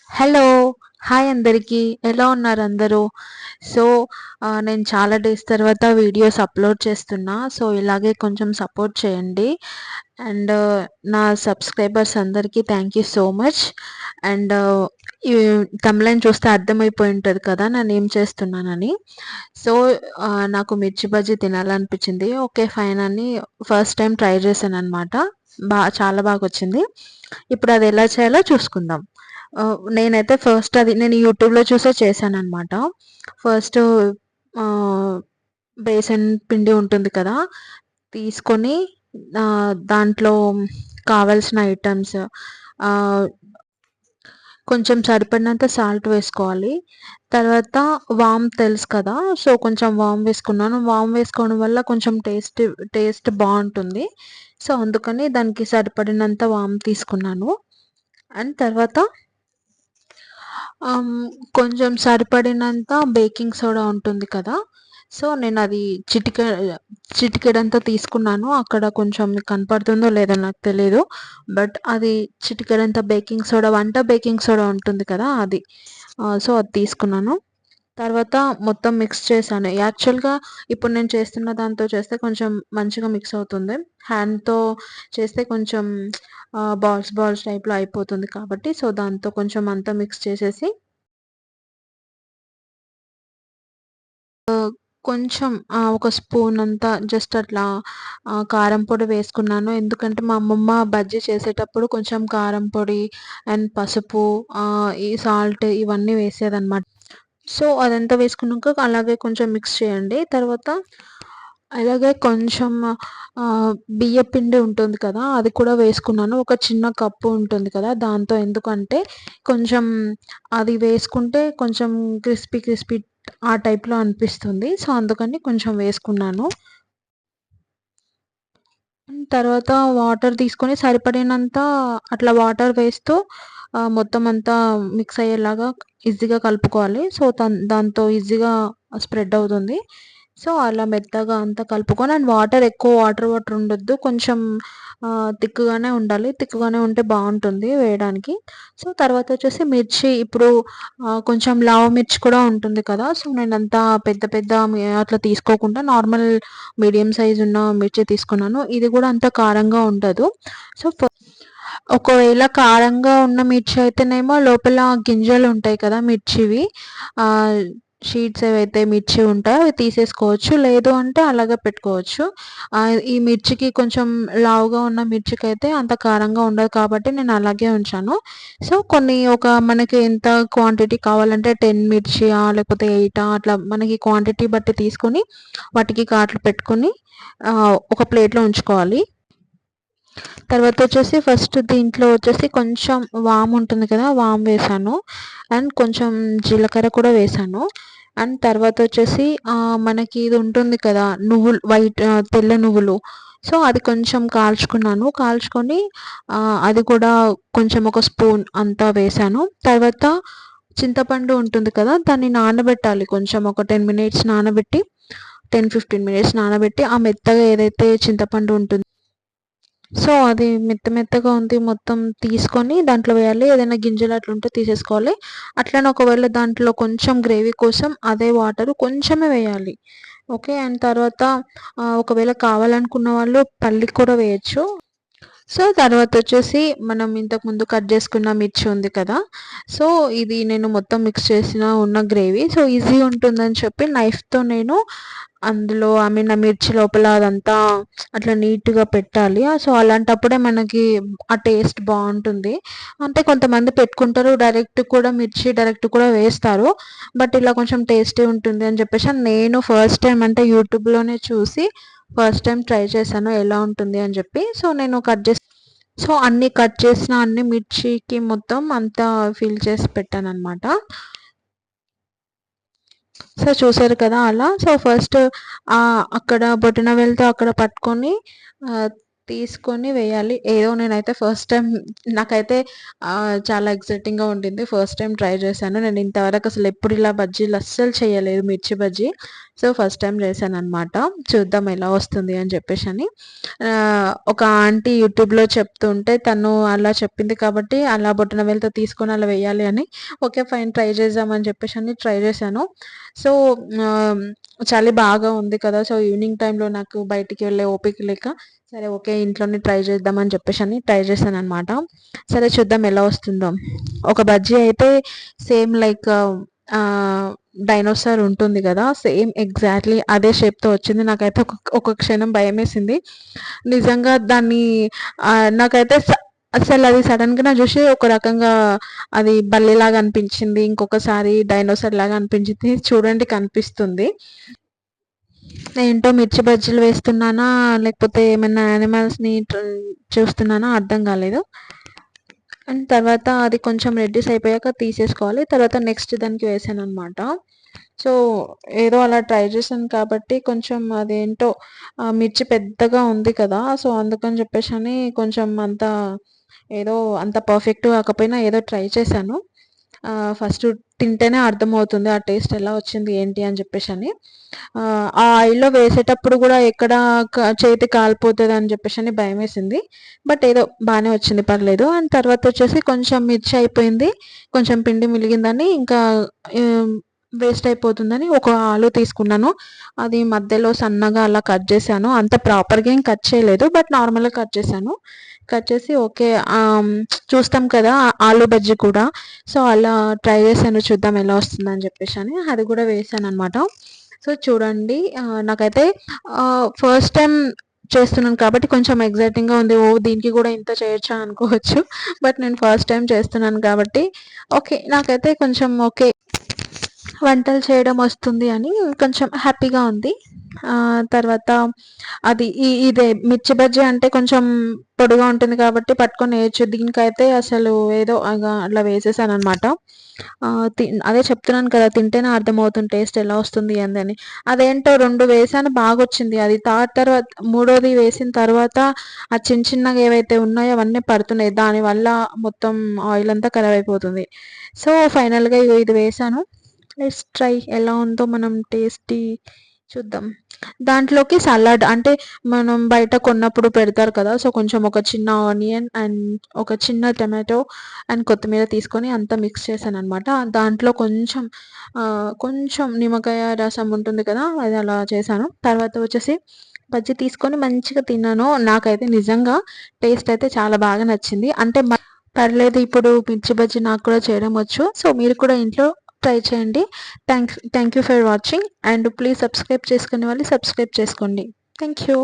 Hello! Hi అందరికీ. ఎలా ఉన్నారు అందరూ? సో, నేను చాలా డేస్ తర్వాత వీడియోస్ అప్‌లోడ్ చేస్తున్నా. సో, ఇలాగే కొంచెం సపోర్ట్ చేయండి. అండ్ నా సబ్‌స్క్రైబర్స్ అందరికీ thank you so much. And ఈ థంబ్‌నెయిల్ చూస్తే అర్థమైపోయి ఉంటది కదా! నేనేం చేస్తున్నానని. సో, నాకు మిర్చి బజ్జీ తినాలనిపించింది. ఓకే. ఫైన్ అని ఫస్ట్ టైమ్ ట్రై చేశాననమాట. చాలా బాగొచ్చింది. ఇప్పుడు అది ఎలా చేయాలో చూసుకుందాం. నేనైతే ఫస్ట్ అది నేను యూట్యూబ్‌లో చూసే చేశాననమాట. ఫస్టు బేసన్ పిండి ఉంటుంది కదా! తీసుకొని దాంట్లో కావాల్సిన ఐటెమ్స్ ఆహ్, కొంచెం సరిపడినంత సాల్ట్ వేసుకోవాలి. తర్వాత వామ్ తెలుసు కదా! సో, కొంచెం వామ్ వేసుకున్నాను. వామ్ వేసుకోవడం వల్ల కొంచెం టేస్ట్ బావుంటుంది. సో, అందుకని దానికి సరిపడినంత వామ్ తీసుకున్నాను. అండ్ తర్వాత ఆహ్, కొంచెం సరిపడినంత బేకింగ్ సోడా ఉంటుంది కదా! సో, నేనది చిటికెడంత తీసుకున్నాను. అక్కడ కొంచెం మీకు కనపడుతుందో లేదో నాకు తెలీదు. బట్ అది చిటికెడంత బేకింగ్ సోడా, వంట బేకింగ్ సోడా ఉంటుంది కదా! అది. సో, అది తీసుకున్నాను. తర్వాత మొత్తం మిక్స్ చేశాను. యాక్చువల్‌గా ఇప్పుడు నేను చేస్తున్న దాంతో చేస్తే కొంచెం మంచిగా మిక్స్ అవుతుంది. హ్యాండ్‌తో చేస్తే కొంచెం బాల్స్ టైప్‌లో అయిపోతుంది కాబట్టి, సో, దాంతో కొంచెం అంతా మిక్స్ చేసేసి కొంచెం ఒక స్పూన్ అంతా జస్ట్ అట్లా కారం పొడి వేసుకున్నాను. ఎందుకంటే మా అమ్మమ్మ బజ్జీ చేసేటప్పుడు కొంచెం కారం పొడి అండ్ పసుపు ఈ సాల్ట్ ఇవన్నీ వేసేదనమాట. సో, అదంతా వేసుకున్నాక అలాగే కొంచెం మిక్స్ చేయండి. తర్వాత అలాగే కొంచెం బియ్యపిండి ఉంటుంది కదా! అది కూడా వేసుకున్నాను. ఒక చిన్న కప్పు ఉంటుంది కదా! దాంతో ఎందుకంటే కొంచెం అది వేసుకుంటే కొంచెం క్రిస్పీ ఆ టైప్‌లో అనిపిస్తుంది. సో, అందుకని కొంచెం వేసుకున్నాను. తర్వాత వాటర్ తీసుకొని సరిపడినంత అట్లా వాటర్ వేస్తూ మొత్తం అంతా మిక్స్ అయ్యేలాగా ఈజీగా కలుపుకోవాలి. సో, దాంతో ఈజీగా స్ప్రెడ్ అవుతుంది. సో, అలా మెత్తగా అంతా కలుపుకొని అండ్ ఎక్కువ వాటర్ ఉండొద్దు. కొంచెం థిక్‌గానే ఉండాలి. థిక్‌గానే ఉంటే బావుంటుంది వేయడానికి. సో, తర్వాతొచ్చేసి మిర్చి ఇప్పుడు కొంచెం లావు మిర్చి కూడా ఉంటుంది కదా! సో, నేనంత పెద్ద అట్లా తీసుకోకుండా నార్మల్ మీడియం సైజ్ ఉన్న మిర్చి తీసుకున్నాను. ఇది గూడా అంత కారంగా ఉండదు. సో, ఒకవేళ కారంగా ఉన్న మిర్చి అయితేనేమో లోపల గింజలుంటాయి కదా! మిర్చివి. ఆహ్, షీట్స్ ఏవైతే మిర్చి ఉంటాయో అవి తీసేసుకోవచ్చు. లేదు అంటే అలాగే పెట్టుకోవచ్చు. ఈ మిర్చికి కొంచెం లావుగా ఉన్న మిర్చికైతే అంత కారంగా ఉండదు కాబట్టి నేను అలాగే ఉంచాను. సో, మనకి ఎంత క్వాంటిటీ కావాలంటే 10 మిర్చియా లేకపోతే 8 అట్లా మనకి క్వాంటిటీ బట్టి తీసుకొని వాటికి ఘాట్లు పెట్టుకొని ఒక ప్లేట్‌లో ఉంచుకోవాలి. తర్వాతొచ్చేసి ఫస్ట్ దీంట్లో వచ్చేసి కొంచెం వామ్ ఉంటుంది కదా! వామ్ వేశాను. అండ్ కొంచెం జీలకర్ర కూడా వేశాను. అండ్ తర్వాతొచ్చేసి మనకి ఇది ఉంటుంది కదా! తెల్ల నువ్వులు. సో, అది కొంచెం కాల్చుకున్నాను. కాల్చుకొని అది కూడా కొంచెం ఒక స్పూన్ అంతా వేశాను. తర్వాత చింతపండు ఉంటుంది కదా! దాన్ని నానబెట్టాలి కొంచెం ఒక 10 మినిట్స్ నానబెట్టి 15 మినిట్స్ నానబెట్టి ఆ మెత్తగా ఏదైతే చింతపండు ఉంటుందో సో, అది మెత్తగా ఉంది మొత్తం తీసుకొని దాంట్లో వేయాలి. ఏదైనా గింజలు అట్లుంటే తీసేసుకోవాలి. అట్లనే ఒకవేళ దాంట్లో కొంచెం గ్రేవీ కోసం అదే వాటరు కొంచెమే వేయాలి. ఓకే. అండ్ తర్వాత ఒకవేళ కావాలనుకున్న వాళ్ళు పల్లి కూడా వేయొచ్చు. సో, తర్వాతొచ్చేసి మనం ఇంతకుముందు కట్ జేసుకున్న మిర్చి ఉంది కదా! సో, ఇది నేను మొత్తం మిక్స్ ఉన్న గ్రేవీ. సో, ఈజీ ఉంటుందని చెప్పి నైఫ్‌తో నేను అందులో ఆ మిర్చి లోపల అదంతా అట్లా నీట్‌గా పెట్టాలి. సో, అలాంటప్పుడే మనకి ఆ టేస్ట్ బావుంటుంది. అంటే కొంతమంది పెట్టుకుంటారు. డైరెక్ట్ కూడా వేస్తారు. బట్ ఇలా కొంచెం టేస్టీ ఉంటుంది అని చెప్పేసి నేను ఫస్ట్ టైమ్ అంటే యూట్యూబ్‌లోనే చూసి ఫస్ట్ టైమ్ ట్రై చేశాను ఎలా ఉంటుంది అని చెప్పి. సో, అన్ని మిర్చికి మొత్తం అంతా ఫిల్ చేసి పెట్టాననమాట. సో, చూసారు కదా! అలా. సో, ఫస్ట్ అక్కడ బొటనవేలుతో అక్కడ పట్టుకొని ఆహ్, తీసుకొని వేయాలి. ఏదో నేనైతే ఫస్ట్ టైం నాకైతే చాలా ఎక్సైటింగ్‌గా ఉండింది. ఫస్ట్ టైం ట్రై చేశాను. నేను ఇంతవరకు అసలు ఎప్పుడు ఇలా బజ్జీలు అస్సలు చేయలేదు, మిర్చి బజ్జీ. సో, ఫస్ట్ టైం చేశాననమాట. చూద్దాం ఎలా వస్తుంది అని చెప్పేసని. ఒక ఆంటీ యూట్యూబ్‌లో చెప్తుంటే తను అలా చెప్పింది కాబట్టి అలా బొటనవేలుతో తీసుకొని అలా వేయాలి అని, ఓకే ఫైన్ ట్రై చేద్దాం అని చెప్పేసని ట్రై చేశాను. సో, ఆహ్, చలి బాగా ఉంది కదా! సో, ఈవినింగ్ టైమ్‌లో నాకు బయటికి వెళ్ళే ఓపిక లేక సరే ఓకే. ఇంట్లోనే ట్రై చేద్దామని చెప్పేసని ట్రై చేశాననమాట. సరే చూద్దాం ఎలా వస్తుందో. ఒక బజ్జీ అయితే సేమ్ లైక్ డైనోసార్ ఉంటుంది గదా! సేమ్ ఎగ్జాక్ట్‌లీ అదే షేప్‌తో వచ్చింది. నాకైతే ఒక క్షణం భయమేసింది. నిజంగా దాన్ని నాకైతే అసలది సడెన్‌గా నాకు చూసి ఒక రకంగా అది బల్లిలాగా అనిపించింది. ఇంకొకసారి డైనోసార్ లాగా అనిపించింది. చూడండి కనిపిస్తుంది. ఏంటో మిర్చి బజ్జీలు వేస్తున్నానా? లేకపోతే ఏమన్నా యానిమల్స్‌ని చూస్తున్నానా అర్థం కాలేదు. అండ్ తర్వాత అది కొంచెం రెడ్డిష్ అయిపోయాక తీసేసుకోవాలి. తర్వాత నెక్స్ట్ దానికి వేసాననమాట. సో, ఏదో అలా ట్రై చేశాను కాబట్టి కొంచెం అదేంటో మిర్చి పెద్దగా ఉంది కదా! సో, అందుకని చెప్పేసని కొంచెం ఏదో అంత పర్ఫెక్ట్ కాకపోయినా ఏదో ట్రై చేశాను. ఫస్ట్ తింటేనే అర్థమవుతుంది ఆ టేస్ట్ ఎలా వచ్చింది ఏంటి అని చెప్పేసని. ఆ ఆయిల్‌లో వేసేటప్పుడు గూడా ఎక్కడ చేతి కాలిపోతదని జెప్పేసని భయమేసింది. బట్ ఏదో బానే వచ్చింది పర్లేదు. అండ్ తర్వాతొచ్చేసి కొంచెం మిర్చి అయిపోయింది. కొంచెం పిండి మిలిగిందని ఇంకా ఆహ్, వేస్ట్ అయిపోతుందని ఒక ఆలు తీసుకున్నాను. అది మధ్యలో సన్నగా అలా కట్ జేశాను. అంత ప్రాపర్‌గా ఏం కట్ చేయలేదు. బట్ నార్మల్‌గా కట్ చేశాను. కట్ చేసి ఓకే. చూస్తాం కదా! ఆలు బజ్జీ కూడా. సో, అలా ట్రై చేశాను చూద్దాం ఎలా వస్తుందని జెప్పేసని. అది గూడా వేశాననమాట. సో, చూడండి నాకైతే ఫస్ట్ టైమ్ చేస్తున్నాను కాబట్టి కొంచెం ఎక్సైటింగ్‌గా ఉంది. ఓహ్! దీనికి గూడా ఇంత చేయొచ్చా అనుకోవచ్చు. బట్ నేను ఫస్ట్ టైమ్ చేస్తున్నాను కాబట్టి ఓకే. నాకైతే కొంచెం ఓకే. వంటలు చేయడం వస్తుంది అని కొంచెం హ్యాపీగా ఉంది. తర్వాత అది ఇదే మిర్చి బజ్జీ అంటే కొంచెం పొడిగా ఉంటుంది కాబట్టి పట్టుకొని ఏయొచ్చు. దీనికైతే అసలు ఏదో అట్లా వేసేసాననమాట. అదే చెప్తున్నాను కదా! తింటేనే అర్థమవుతుంది టేస్ట్ ఎలా వస్తుంది ఏందని. అదేంటో 2 వేసాను బాగొచ్చింది. అది తర్వాత మూడోది వేసిన తర్వాత ఆ చిన్న చిన్నగా ఏవైతే ఉన్నాయో అవన్నీ పడుతున్నాయి. దానివల్ల మొత్తం ఆయిల్ అంతా ఖరాబ్ అయిపోతుంది. సో, ఫైనల్‌గా ఇగో ఇది వేసాను. లెట్స్ ట్రై ఎలా ఉందో మనం టేస్టీ చూద్దాం. దాంట్లోకి సలాడ్ అంటే మనం బయట కొన్నప్పుడు పెడతారు కదా! సో, కొంచెం ఒక చిన్న ఆనియన్ అండ్ ఒక చిన్న టమాటో అండ్ కొత్తిమీర తీసుకొని అంతా మిక్స్ చేశాననమాట. దాంట్లో కొంచెం నిమ్మకాయ రసం ఉంటుంది కదా! అది అలా చేశాను. తర్వాత వచ్చేసి బజ్జీ తీసుకొని మంచిగా తిన్నాను. నాకైతే నిజంగా టేస్ట్ అయితే చాలా బాగా నచ్చింది. అంటే పర్లేదు ఇప్పుడు మిర్చి బజ్జీ నాకు కూడా చేయడం వచ్చు. సో, మీరు కూడా ఇంట్లో ట్రై చేయండి. Thank you for watching and please subscribe చేసుకునే వాళ్ళు సబ్స్క్రైబ్ చేసుకోండి. Thank you.